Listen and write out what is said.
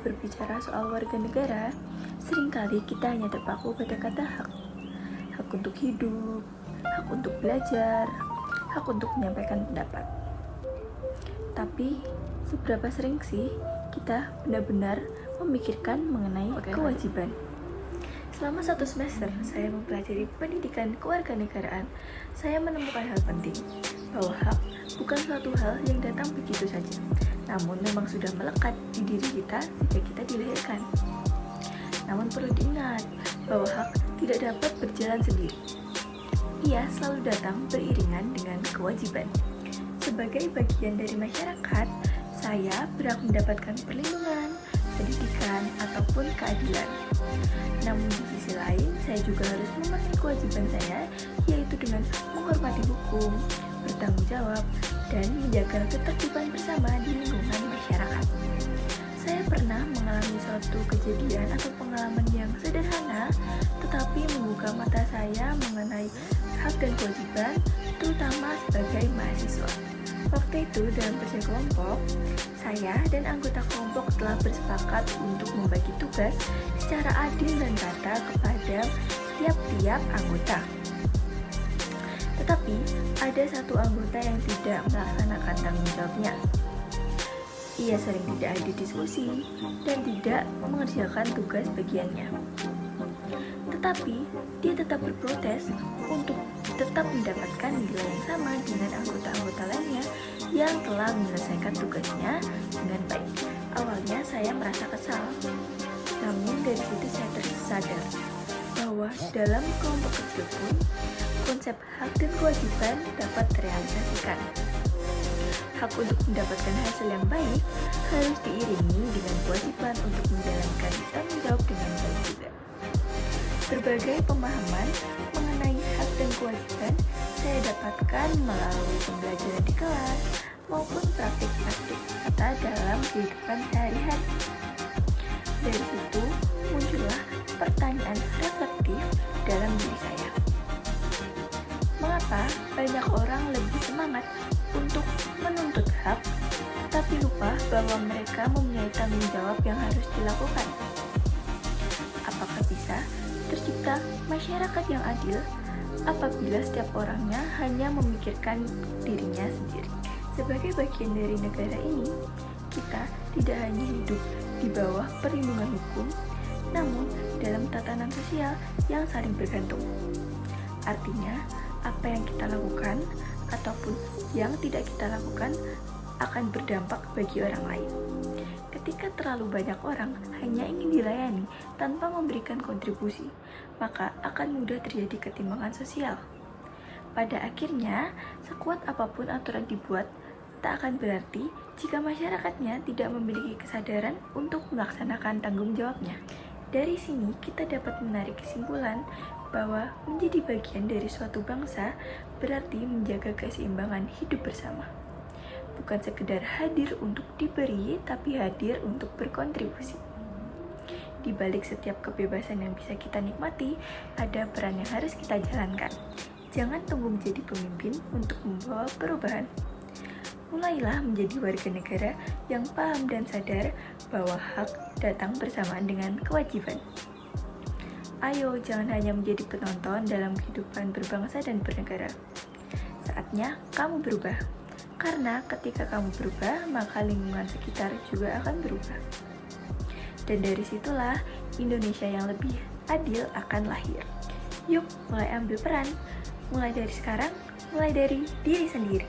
berbicara soal warga negara, seringkali kita hanya terpaku pada kata hak. Hak untuk hidup, hak untuk belajar, hak untuk menyampaikan pendapat. Tapi, seberapa sering sih kita benar-benar memikirkan mengenai kewajiban? Selama 1 semester, saya mempelajari pendidikan kewarganegaraan. Saya menemukan hal penting, bahwa hak bukan suatu hal yang datang begitu saja, namun memang sudah melekat di diri kita sejak kita dilahirkan. Namun perlu diingat bahwa hak tidak dapat berjalan sendiri. Ia selalu datang beriringan dengan kewajiban. Sebagai bagian dari masyarakat, saya berhak mendapatkan perlindungan, pendidikan, ataupun keadilan. Namun di sisi lain, saya juga harus memenuhi kewajiban saya, yaitu dengan menghormati hukum, bertanggung jawab, dan menjaga ketertiban bersama di lingkungan masyarakat. Saya pernah mengalami suatu kejadian atau pengalaman yang sederhana, tetapi membuka mata saya mengenai hak dan kewajiban, terutama sebagai mahasiswa. Waktu itu dalam kerja kelompok, saya dan anggota kelompok telah bersepakat untuk membagi tugas secara adil dan rata kepada tiap-tiap anggota. Tetapi, ada satu anggota yang tidak melaksanakan tanggung jawabnya. Ia sering tidak hadir diskusi dan tidak mengerjakan tugas bagiannya. Tetapi, dia tetap berprotes untuk tetap mendapatkan nilai yang sama dengan anggota-anggota lainnya yang telah menyelesaikan tugasnya dengan baik. Awalnya saya merasa kesal, namun dari situ saya tersadar bahwa dalam kelompok kecil pun konsep hak dan kewajiban dapat terrealisasikan. Hak untuk mendapatkan hasil yang baik harus diiringi dengan kewajiban untuk menjalankan tanggung jawab dengan baik juga. Berbagai pemahaman mengenai hak dan kewajiban saya dapatkan melalui pembelajaran di kelas maupun praktik-praktik nyata dalam kehidupan sehari-hari. Dari situ muncullah pertanyaan reflektif dalam diri saya. Mengapa banyak orang lebih semangat untuk menuntut hak, tapi lupa bahwa mereka mempunyai tanggung jawab yang harus dilakukan? Apakah bisa tercipta masyarakat yang adil apabila setiap orangnya hanya memikirkan dirinya sendiri? Sebagai bagian dari negara ini, kita tidak hanya hidup di bawah perlindungan hukum, namun dalam tatanan sosial yang saling bergantung. Artinya, apa yang kita lakukan ataupun yang tidak kita lakukan akan berdampak bagi orang lain. Ketika terlalu banyak orang hanya ingin dilayani tanpa memberikan kontribusi, maka akan mudah terjadi ketimpangan sosial. Pada akhirnya, sekuat apapun aturan dibuat, tak akan berarti jika masyarakatnya tidak memiliki kesadaran untuk melaksanakan tanggung jawabnya. Dari sini kita dapat menarik kesimpulan bahwa menjadi bagian dari suatu bangsa berarti menjaga keseimbangan hidup bersama. Bukan sekedar hadir untuk diberi, tapi hadir untuk berkontribusi. Di balik setiap kebebasan yang bisa kita nikmati, ada peran yang harus kita jalankan. Jangan tunggu menjadi pemimpin untuk membawa perubahan. Mulailah menjadi warga negara yang paham dan sadar bahwa hak datang bersamaan dengan kewajiban. Ayo, jangan hanya menjadi penonton dalam kehidupan berbangsa dan bernegara. Saatnya kamu berubah. Karena ketika kamu berubah, maka lingkungan sekitar juga akan berubah. Dan dari situlah Indonesia yang lebih adil akan lahir. Yuk, mulai ambil peran. Mulai dari sekarang, mulai dari diri sendiri.